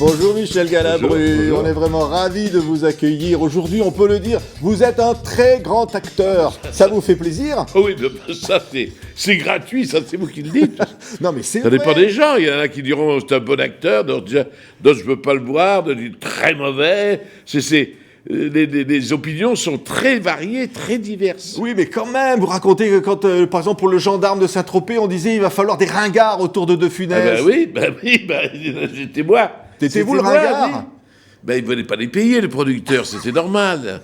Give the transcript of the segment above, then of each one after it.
Bonjour Michel Galabru, Bonjour. on est vraiment ravis de vous accueillir. Aujourd'hui, on peut le dire, vous êtes un très grand acteur. Ça vous fait plaisir? Oh oui, ça c'est gratuit, ça c'est vous qui le dites. Non mais c'est Ça vrai. dépend des gens. Il y en a qui diront c'est un bon acteur, d'autres je veux pas le voir, d'autres disent très mauvais. Les opinions sont très variées, très diverses. Oui, mais quand même, vous racontez que quand, par exemple, pour le gendarme de Saint-Tropez, on disait il va falloir des ringards autour de De Funès. Ah j'étais moi. C'était vous le moi, ringard? oui. Il ne venait pas les payer, le producteur, c'était normal.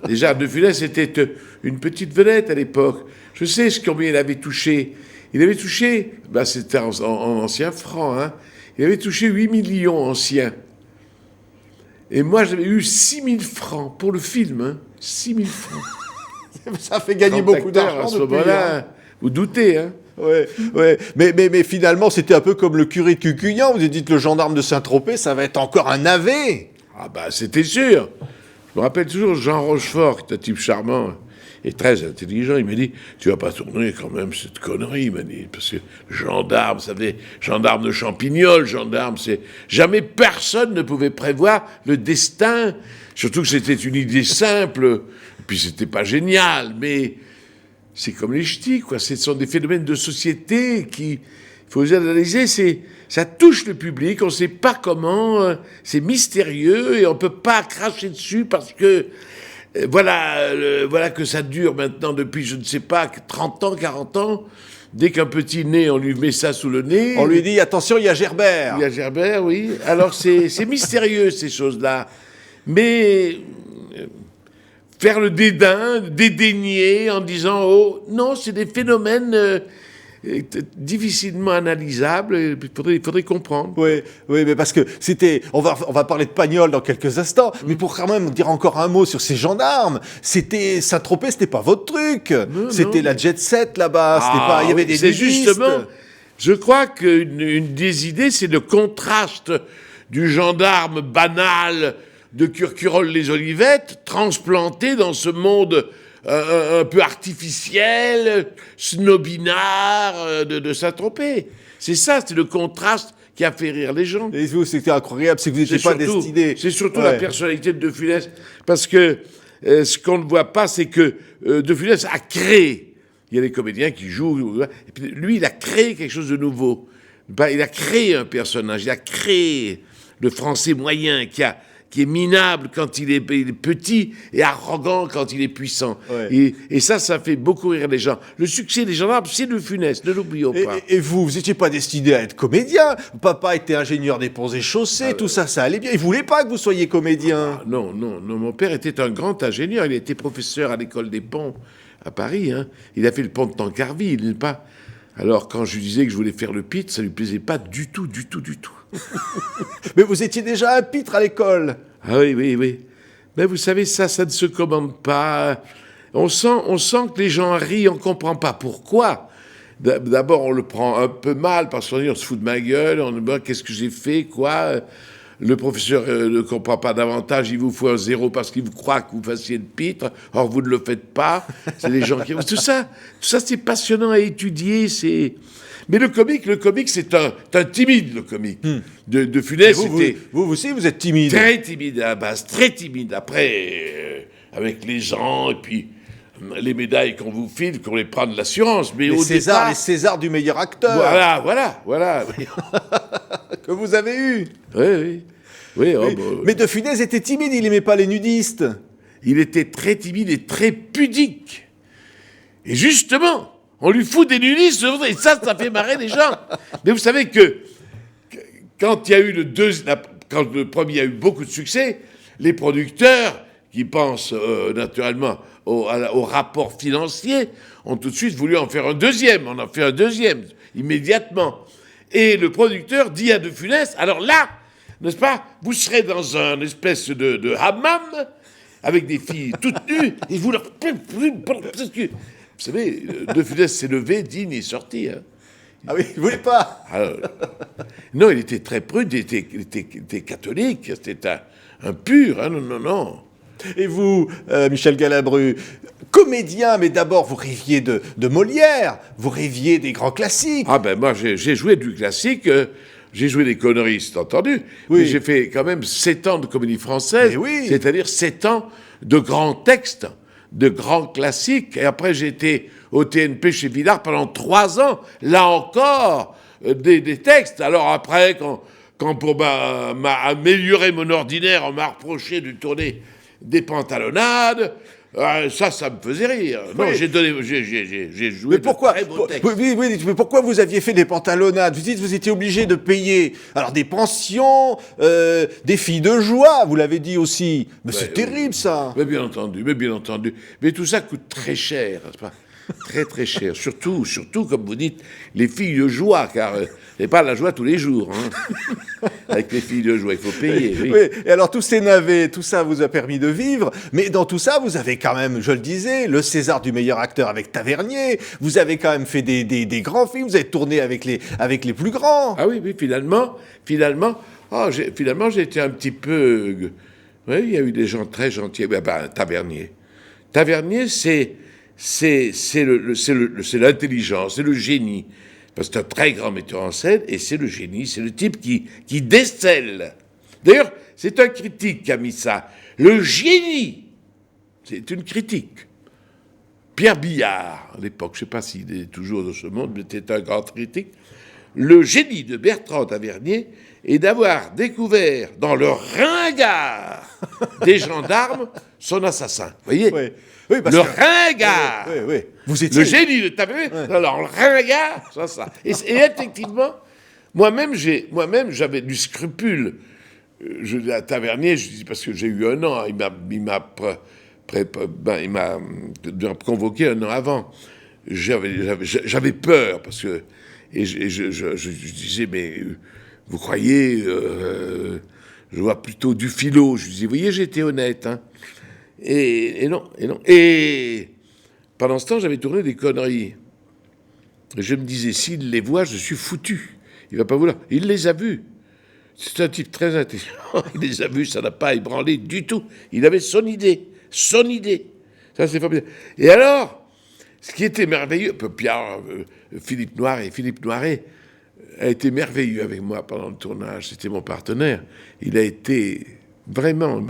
Déjà, De Funès était une petite vedette à l'époque. Je sais combien il avait touché. Il avait touché, c'était en anciens francs, hein. Il avait touché 8 millions anciens. Et moi, j'avais eu 6 000 francs pour le film, hein. 6 000 francs. Ça fait gagner Grand beaucoup acteur, d'argent à ce depuis, moment-là. hein. Vous doutez, hein. Ouais. Mais finalement, c'était un peu comme le curé de Cucugnan. Vous avez dit que le gendarme de Saint-Tropez, ça va être encore un navet. C'était sûr. Je me rappelle toujours Jean Rochefort, qui est un type charmant et très intelligent. Il m'a dit, tu vas pas tourner quand même cette connerie, il m'a dit. Parce que gendarme, ça fait gendarme de Champignol, gendarme, c'est... Jamais personne ne pouvait prévoir le destin. Surtout que c'était une idée simple. Et puis c'était pas génial, mais c'est comme les ch'tis, quoi. Ce sont des phénomènes de société qui... Il faut les analyser, ça touche le public, on ne sait pas comment, c'est mystérieux et on ne peut pas cracher dessus parce que voilà que ça dure maintenant depuis, je ne sais pas, 30 ans, 40 ans. Dès qu'un petit nez, on lui met ça sous le nez. On lui dit attention, il y a Gerbert. Il y a Gerbert, oui. Alors c'est mystérieux ces choses-là. Mais faire le dédain, dédaigner en disant oh non, c'est des phénomènes difficilement analysable, il faudrait comprendre. Oui, mais parce que c'était... On va parler de Pagnol dans quelques instants, mais pour quand même dire encore un mot sur ces gendarmes, c'était... Saint-Tropez, c'était pas votre truc. C'était la jet set là-bas, c'était pas... Il y avait des c'est nudistes. Justement, je crois qu'une des idées, c'est le contraste du gendarme banal de Curcurol-les-Olivettes, transplanté dans ce monde un peu artificiel, snobinard de Saint-Tropez. C'est ça, c'est le contraste qui a fait rire les gens. Et vous, c'était incroyable, c'est que vous n'étiez pas destiné. C'est surtout la personnalité de De Funès, parce que ce qu'on ne voit pas, c'est que De Funès a créé. Il y a des comédiens qui jouent, et puis lui, il a créé quelque chose de nouveau. Il a créé un personnage, il a créé le français moyen qui est minable quand il est petit et arrogant quand il est puissant. Ouais. Et ça fait beaucoup rire les gens. Le succès des gendarmes, c'est De Funès, ne l'oublions pas. Et vous n'étiez pas destiné à être comédien. Papa était ingénieur des ponts et chaussées, tout ça allait bien. Il voulait pas que vous soyez comédien. Non, mon père était un grand ingénieur. Il était professeur à l'école des ponts à Paris. Hein. Il a fait le pont de Tancarville, n'est-ce pas? Alors, quand je lui disais que je voulais faire le pitre, ça lui plaisait pas du tout. Mais vous étiez déjà un pitre à l'école. Ah oui. Mais vous savez, ça ne se commande pas. On sent que les gens rient, on ne comprend pas pourquoi. D'abord, on le prend un peu mal parce qu'on dit on se fout de ma gueule, on dit qu'est-ce que j'ai fait, quoi. Le professeur ne comprend pas davantage, il vous faut un 0 parce qu'il vous croit que vous fassiez le pitre, or vous ne le faites pas. C'est les gens qui... Tout ça c'est passionnant à étudier, Mais le comique, c'est un timide, le comique. De Funès, c'était... Vous aussi, vous êtes timide. Très timide à la base, très timide. Après, avec les gens, et puis les médailles qu'on vous file, qu'on les prend de l'assurance. Mais les Césars du meilleur acteur. Voilà. Que vous avez eu. Oui. Mais De Funès était timide, il n'aimait pas les nudistes. Il était très timide et très pudique. Et justement, on lui fout des nudistes, et ça fait marrer les gens. Mais vous savez que quand il y a eu quand le premier a eu beaucoup de succès, les producteurs, qui pensent naturellement au rapport financier, ont tout de suite voulu en faire un deuxième. On en fait un deuxième, immédiatement. Et le producteur dit à De Funès, alors là, n'est-ce pas, vous serez dans un espèce de hammam, avec des filles toutes nues, et vous leur... Vous savez, De Funès s'est levé, digne et sorti. Hein. Ah oui, il voulait pas. Alors, non, il était très prude, il était catholique, c'était un pur, hein, non. Et vous, Michel Galabru, comédien, mais d'abord vous rêviez de Molière, vous rêviez des grands classiques. Ah ben moi j'ai joué du classique, j'ai joué des conneries, c'est entendu, Oui. mais j'ai fait quand même 7 ans de comédie française, Mais oui. c'est-à-dire 7 ans de grands textes, de grands classiques. Et après, j'ai été au TNP chez Villard pendant 3 ans. Là encore, des textes. Alors après, quand pour améliorer mon ordinaire, on m'a reproché de tourner des pantalonnades, ça me faisait rire. Non, Oui. j'ai joué Mais pourquoi, de très beaux textes. mais pourquoi vous aviez fait des pantalonnades? Vous dites que vous étiez obligé de payer alors des pensions, des filles de joie, vous l'avez dit aussi. Mais c'est terrible ça. Mais bien entendu. Mais tout ça coûte très cher, n'est-ce pas? Très très cher. Surtout, comme vous dites, les filles de joie, car c'est pas la joie tous les jours. Hein. Avec les filles de joie, il faut payer. Oui. Oui. Et alors tous ces navets, tout ça vous a permis de vivre, mais dans tout ça, vous avez quand même, je le disais, le César du meilleur acteur avec Tavernier. Vous avez quand même fait des grands films. Vous avez tourné avec les plus grands. Ah oui, finalement, j'ai été un petit peu. Oui, il y a eu des gens très gentils. Tavernier. Tavernier, c'est l'intelligence, c'est le génie. Parce que c'est un très grand metteur en scène, et c'est le génie, c'est le type qui décèle. D'ailleurs, c'est un critique qui a mis ça. Le génie, c'est une critique. Pierre Billard, à l'époque, je ne sais pas s'il est toujours dans ce monde, mais c'était un grand critique. Le génie de Bertrand Tavernier est d'avoir découvert dans le ringard des gendarmes son assassin. Vous voyez? Oui, le ringard. Oui. Vous étiez Le génie de Tavernier. Ouais. Alors, le ringard, ça. Et effectivement, moi-même, j'avais du scrupule. À Tavernier, je dis parce que j'ai eu 1 an. Il m'a convoqué 1 an avant. J'avais peur parce que je disais, mais vous croyez, je vois plutôt du philo. Je disais, vous voyez, j'étais honnête. Hein. Et non. Et pendant ce temps, j'avais tourné des conneries. Et je me disais, s'il les voit, je suis foutu. Il va pas vouloir. Il les a vus. C'est un type très intelligent. Il les a vus, ça n'a pas ébranlé du tout. Il avait son idée. Ça, c'est formidable. Et alors, ce qui était merveilleux, Philippe Noiret a été merveilleux avec moi pendant le tournage. C'était mon partenaire. Il a été vraiment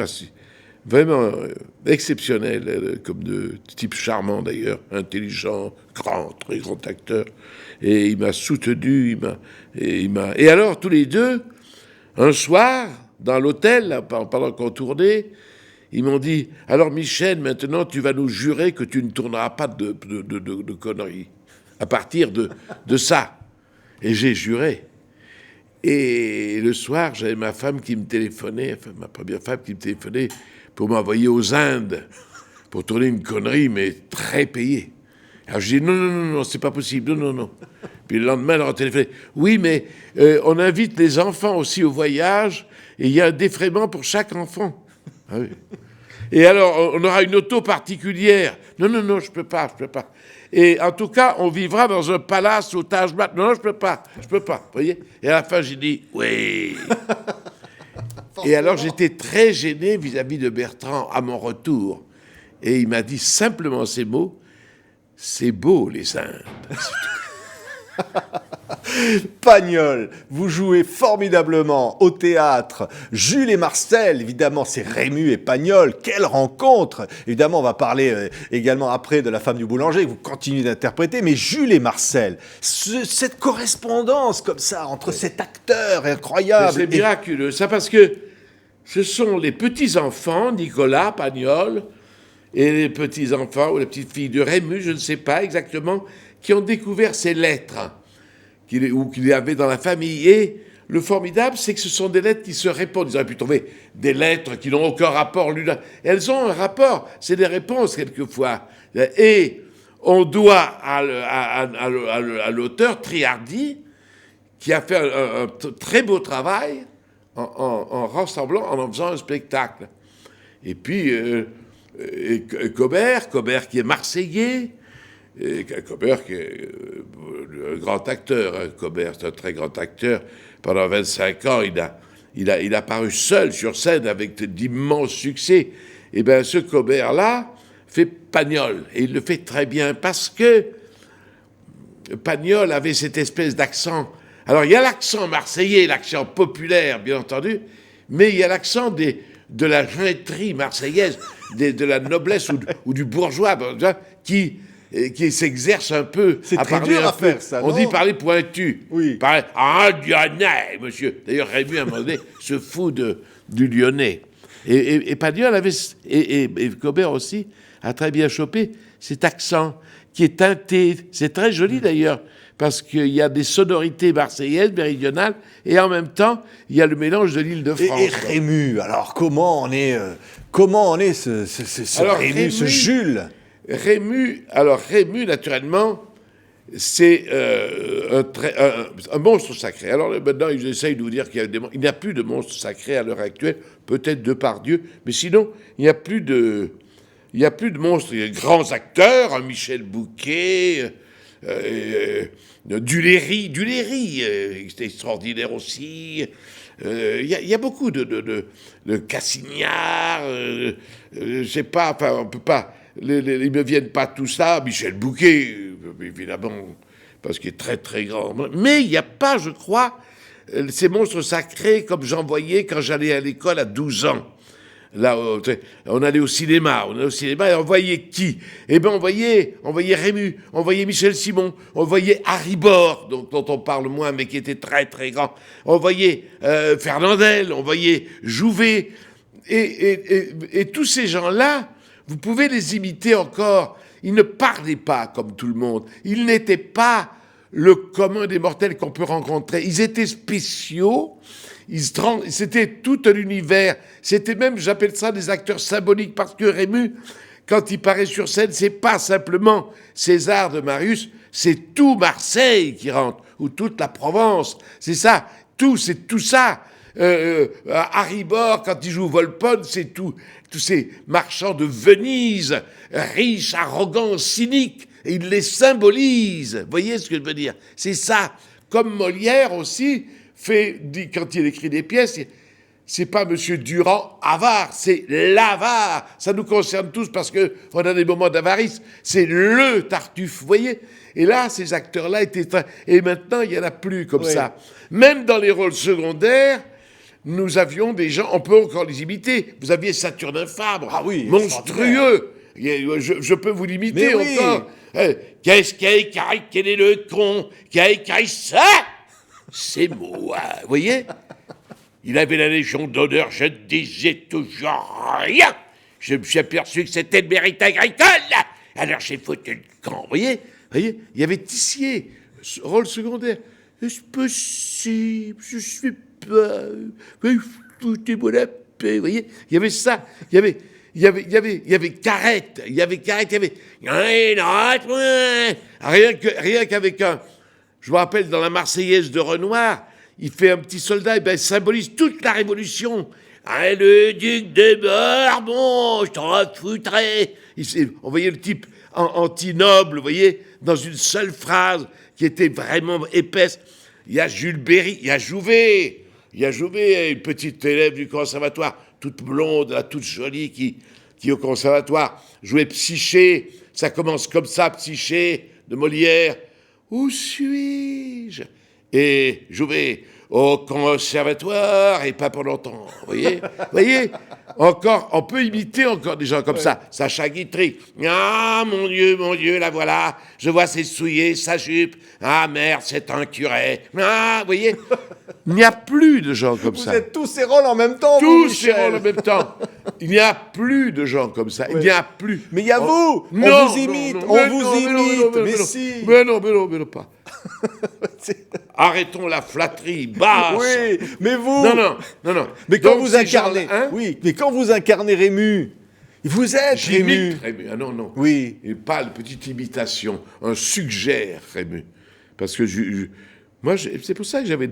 exceptionnel, comme de type charmant d'ailleurs, intelligent, très grand acteur. Et il m'a soutenu, Et alors, tous les deux, un soir, dans l'hôtel, pendant qu'on tournait, ils m'ont dit, alors Michel, maintenant tu vas nous jurer que tu ne tourneras pas de conneries à partir de ça. Et j'ai juré. Et le soir, j'avais ma femme qui me téléphonait, ma première femme qui me téléphonait pour m'envoyer aux Indes pour tourner une connerie, mais très payée. Alors je dis non, c'est pas possible, non. Puis le lendemain, elle leur a téléphoné. Oui, mais on invite les enfants aussi au voyage et il y a un défraiement pour chaque enfant. Ah oui. Et alors, on aura une auto particulière. Non, je peux pas. Et en tout cas, on vivra dans un palace au Taj Mahal. Non, je peux pas. Vous voyez? Et à la fin, j'ai dit oui. Et alors, j'étais très gêné vis-à-vis de Bertrand à mon retour. Et il m'a dit simplement ces mots, c'est beau les Indes. Pagnol, vous jouez formidablement au théâtre. Jules et Marcel, évidemment, c'est Rému et Pagnol. Quelle rencontre! Évidemment, on va parler également après de La femme du boulanger, que vous continuez d'interpréter. Mais Jules et Marcel, cette correspondance comme ça entre cet acteur incroyable... C'est miraculeux, ça, parce que ce sont les petits-enfants, Nicolas, Pagnol, et les petits-enfants ou les petites filles de Rému, je ne sais pas exactement, qui ont découvert ces lettres qu'il avait dans la famille. Et le formidable, c'est que ce sont des lettres qui se répondent. Ils auraient pu trouver des lettres qui n'ont aucun rapport l'une à l'autre. Elles ont un rapport, c'est des réponses quelquefois. Et on doit à l'auteur Triardi, qui a fait un très beau travail en rassemblant, en faisant un spectacle. Et puis, Cobert qui est marseillais, Cobert qui est un grand acteur. Hein. Cobert, c'est un très grand acteur. Pendant 25 ans, il a paru seul sur scène avec d'immenses succès. Et bien, ce Cobert-là fait Pagnol. Et il le fait très bien parce que Pagnol avait cette espèce d'accent Alors, il y a l'accent marseillais, l'accent populaire, bien entendu, mais il y a l'accent de la gentrie marseillaise, de la noblesse ou du bourgeois, qui s'exerce un peu. C'est très dur à faire, ça, On non? dit parler pointu. Oui. Parler, ah, Lyonnais, monsieur. D'ailleurs, Rému, à un moment donné, se fout du Lyonnais. Et Pagnol avait, et Cobert aussi, a très bien chopé cet accent qui est teinté. C'est très joli, d'ailleurs, parce qu'il y a des sonorités marseillaises, méridionales, et en même temps, il y a le mélange de l'Île-de-France. Et Rému, alors comment on est ce Alors, Rému, ce Jules? Rému, naturellement, c'est un monstre sacré. Alors maintenant, ils essayent de vous dire qu'il n'y a plus de monstres sacrés à l'heure actuelle, peut-être Depardieu, mais sinon, il n'y a plus de monstres. Il y a de grands acteurs, un Michel Bouquet, Duléry, c'était extraordinaire aussi. Il y a beaucoup de Cassignard, je sais pas, enfin, on peut pas. Ils ne me viennent pas tout ça. Michel Bouquet, évidemment, parce qu'il est très très grand. Mais il n'y a pas, je crois, ces monstres sacrés comme j'en voyais quand j'allais à l'école à 12 ans. Là, on allait au cinéma, et on voyait qui? Eh bien, on voyait Rému, on voyait Michel Simon, on voyait Harry Bord, dont on parle moins, mais qui était très très grand. On voyait Fernandel, on voyait Jouvet, et tous ces gens-là, vous pouvez les imiter encore. Ils ne parlaient pas comme tout le monde. Ils n'étaient pas le commun des mortels qu'on peut rencontrer. Ils étaient spéciaux. C'était tout un univers. C'était même, j'appelle ça des acteurs symboliques, parce que Rému, quand il paraît sur scène, c'est pas simplement César de Marius, c'est tout Marseille qui rentre, ou toute la Provence. C'est ça, c'est tout ça. Harry Bord, quand il joue Volpone, c'est tous ces marchands de Venise, riches, arrogants, cyniques, et il les symbolise. Vous voyez ce que je veux dire? C'est ça. Comme Molière aussi dit, quand il écrit des pièces, c'est pas Monsieur Durand avare, c'est l'avare. Ça nous concerne tous parce que on a des moments d'avarice. C'est le Tartuffe, vous voyez? Et là, ces acteurs-là étaient... Et maintenant, il n'y en a plus comme ça. Même dans les rôles secondaires, nous avions des gens, on peut encore les imiter. Vous aviez Saturnin Fabre, monstrueux. Je peux vous l'imiter encore. Qu'est-ce qui a écrit, quel est le con qui a écrit ça? C'est moi, vous voyez? Il avait la Légion d'honneur, je ne disais toujours rien. Je me suis aperçu que c'était le mérite agricole. Alors j'ai foutu le camp, vous voyez? Il y avait Tissier, rôle secondaire. Est-ce possible? Je suis pas... Foutez-moi la paix, vous voyez? Il y avait ça. Il y avait Carrette. Il y avait... Rien qu'avec un... Je me rappelle, dans la Marseillaise de Renoir, il fait un petit soldat, et ben, il symbolise toute la Révolution. Ah, le duc de Bourbon, je t'en foutrais. On voyait le type anti-noble, vous voyez, dans une seule phrase qui était vraiment épaisse. Il y a Jules Berry, il y a Jouvet, une petite élève du conservatoire, toute blonde, là, toute jolie, qui au conservatoire jouait Psyché. Ça commence comme ça, Psyché, de Molière. Où suis-je? Et Jouvet, au conservatoire, et pas pour longtemps. Vous voyez encore, on peut imiter encore des gens comme ça. Sacha Guitry. Ah, mon Dieu, la voilà. Je vois ses souliers, sa jupe. Ah, merde, c'est un curé. Ah, vous voyez, il n'y a plus de gens comme ça. Vous êtes tous ces rôles en même temps, tous Michel. ces rôles en même temps. Il n'y a plus de gens comme ça. Il n'y a plus. Mais il y a vous. Non, on vous imite. On vous imite. Mais si. Mais non, pas. Arrêtons la flatterie basse. Oui, mais vous. Non. Mais quand Donc, vous incarnez, mais quand vous incarnez Rému, vous êtes Rému. Rému. Ah non. Oui. Et pas une petite imitation, un suggère Rému. Parce que moi, c'est pour ça que j'avais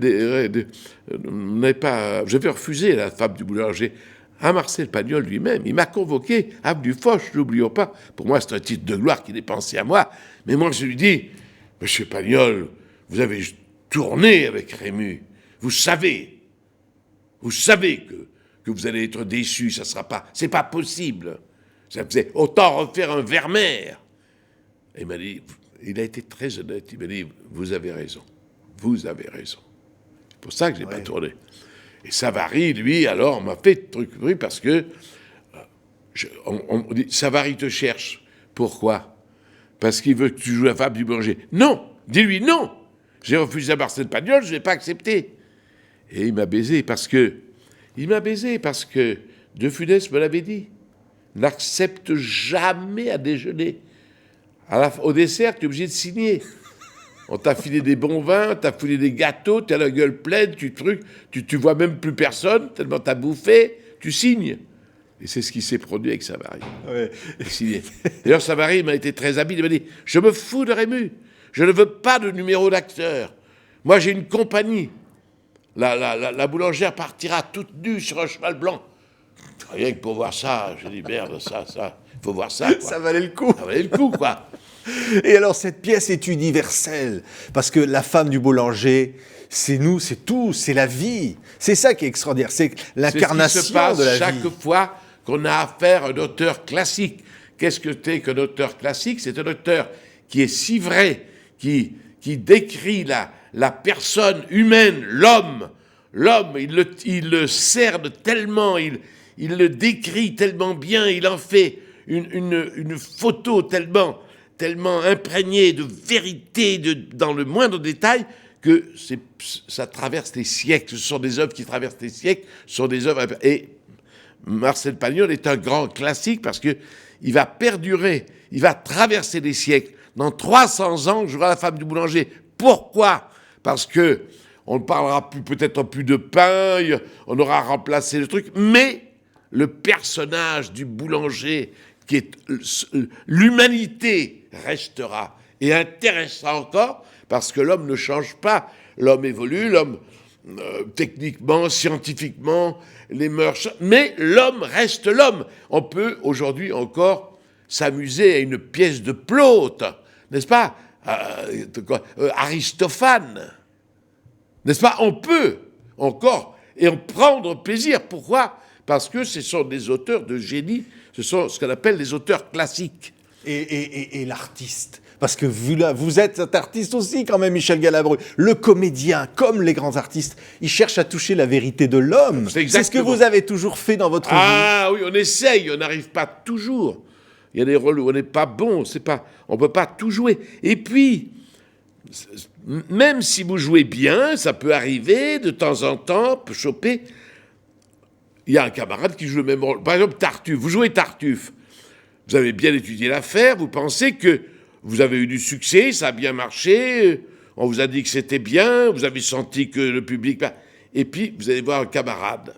refusé la femme du boulanger à Marcel Pagnol lui-même. Il m'a convoqué, avenue Foch, n'oublions pas. Pour moi, c'est un titre de gloire qui n'est pensé à moi. Mais moi, je lui dis, Monsieur Pagnol, vous avez tourné avec Rému. Vous savez que vous allez être déçu, ça sera pas, c'est pas possible. Ça faisait autant refaire un Vermeer. Et il m'a dit, il a été très honnête, il m'a dit, vous avez raison. vous avez raison. C'est pour ça que je n'ai pas tourné. Et Savary, lui, alors, m'a fait truc parce que on dit, Savary te cherche. Pourquoi? Parce qu'il veut que tu joues la femme du boulanger. Non! Dis-lui non! J'ai refusé à Marcel Pagnol, je n'ai pas accepté. Et il m'a baisé parce que De Funès me l'avait dit. N'accepte jamais à déjeuner. Au dessert, tu es obligé de signer. On t'a filé des bons vins, t'as filé des gâteaux, t'as la gueule pleine, tu vois même plus personne, tellement t'as bouffé, tu signes. Et c'est ce qui s'est produit avec Savary. Ouais. Signé. D'ailleurs, Savary m'a été très habile, il m'a dit « Je me fous de Rému, je ne veux pas de numéro d'acteur. Moi, j'ai une compagnie. La boulangère partira toute nue sur un cheval blanc. » Rien que pour voir ça, j'ai dit « Merde, ça, il faut voir ça. » Ça valait le coup. Ça valait le coup, quoi. Et alors, cette pièce est universelle, parce que la femme du boulanger, c'est nous, c'est tout, c'est la vie. C'est ça qui est extraordinaire, c'est l'incarnation de la vie. Chaque fois qu'on a affaire à un auteur classique. Qu'est-ce que c'est qu'un auteur classique? C'est un auteur qui est si vrai, qui décrit la personne humaine, l'homme. L'homme, il le cerne tellement, il le décrit tellement bien, il en fait une photo tellement imprégné de vérité dans le moindre détail que ça traverse les siècles. Ce sont des œuvres qui traversent les siècles, ce sont des œuvres... Et Marcel Pagnol est un grand classique parce que il va perdurer, il va traverser les siècles. Dans 300 ans, je jouerai La femme du boulanger. Pourquoi? Parce que on ne parlera peut-être plus de pain, on aura remplacé le truc, mais le personnage du boulanger, qui est l'humanité, restera et intéressera encore parce que l'homme ne change pas. L'homme évolue, l'homme techniquement, scientifiquement, les mœurs, mais l'homme reste l'homme. On peut aujourd'hui encore s'amuser à une pièce de Plaute, n'est-ce pas? Aristophane, n'est-ce pas? On peut encore et en prendre plaisir. Pourquoi? Parce que ce sont des auteurs de génie, ce sont ce qu'on appelle les auteurs classiques. Et l'artiste, parce que vous êtes un artiste aussi quand même, Michel Galabru. Le comédien, comme les grands artistes, il cherche à toucher la vérité de l'homme. C'est ce que vous avez toujours fait dans votre vie. Ah oui, on essaye, on n'arrive pas toujours. Il y a des rôles où on n'est pas bon, on ne peut pas tout jouer. Et puis, même si vous jouez bien, ça peut arriver de temps en temps, peut choper. Il y a un camarade qui joue le même rôle. Par exemple, Tartuffe. Vous jouez Tartuffe. Vous avez bien étudié l'affaire, vous pensez que vous avez eu du succès, ça a bien marché, on vous a dit que c'était bien, vous avez senti que le public... Et puis, vous allez voir un camarade,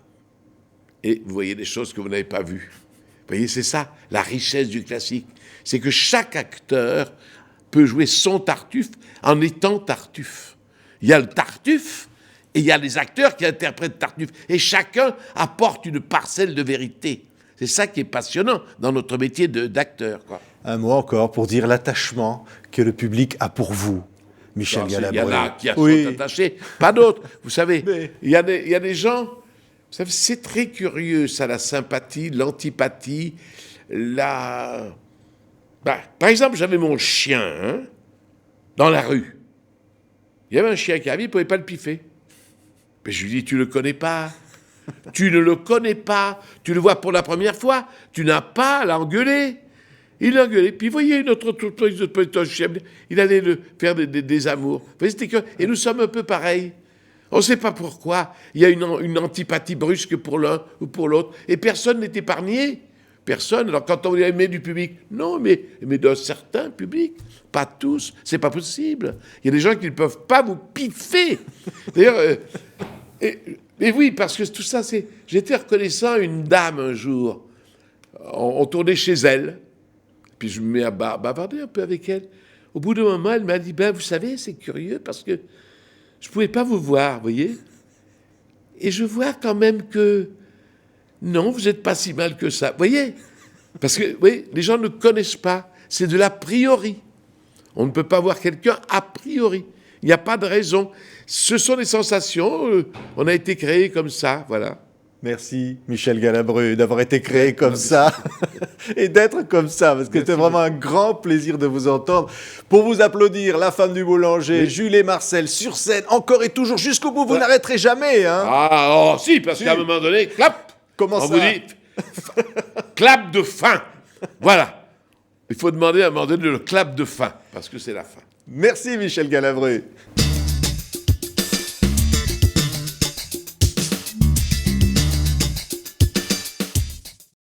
et vous voyez des choses que vous n'avez pas vues. Vous voyez, c'est ça, la richesse du classique. C'est que chaque acteur peut jouer son Tartuffe en étant Tartuffe. Il y a le Tartuffe, et il y a les acteurs qui interprètent Tartuffe. Et chacun apporte une parcelle de vérité. C'est ça qui est passionnant dans notre métier d'acteur, quoi. Un mot encore pour dire l'attachement que le public a pour vous, Michel Galabru. Il y en a qui sont attachés, pas d'autres. Vous savez, il y a des gens, vous savez, c'est très curieux, ça, la sympathie, l'antipathie, par exemple, j'avais mon chien dans la rue. Il y avait un chien qui arrivait, il ne pouvait pas le piffer. Mais je lui dis, tu ne le connais pas. Tu ne le connais pas, tu le vois pour la première fois, tu n'as pas à l'engueuler. Il l'a engueulé, puis vous voyez notre chien, il allait le faire des amours. Vous voyez, et nous sommes un peu pareils. On ne sait pas pourquoi. Il y a une antipathie brusque pour l'un ou pour l'autre, et personne n'est épargné. Personne. Alors quand on aimait du public, non, mais d'un certain public, pas tous, c'est pas possible. Il y a des gens qui ne peuvent pas vous piffer. D'ailleurs, mais oui, parce que tout ça, j'étais reconnaissant à une dame un jour. On tournait chez elle. Puis je me mets à bavarder un peu avec elle. Au bout d'un moment, elle m'a dit, vous savez, c'est curieux parce que je ne pouvais pas vous voir, vous voyez. Et je vois quand même que, non, vous n'êtes pas si mal que ça. Vous voyez? Parce que, oui, les gens ne connaissent pas. C'est de l'a priori. On ne peut pas voir quelqu'un a priori. Il n'y a pas de raison. Ce sont des sensations. On a été créés comme ça, voilà. Merci Michel Galabru d'avoir été créé comme ça et d'être comme ça, parce que c'était vraiment un grand plaisir de vous entendre. Pour vous applaudir, la femme du boulanger, Jules et Marcel, sur scène, encore et toujours, jusqu'au bout, vous n'arrêterez jamais. Hein. Ah, oh, si, parce qu'à un moment donné, clap, Comment on ça vous dit, clap de fin. Voilà. Il faut demander à un moment donné le clap de fin, parce que c'est la fin. Merci Michel Galabru.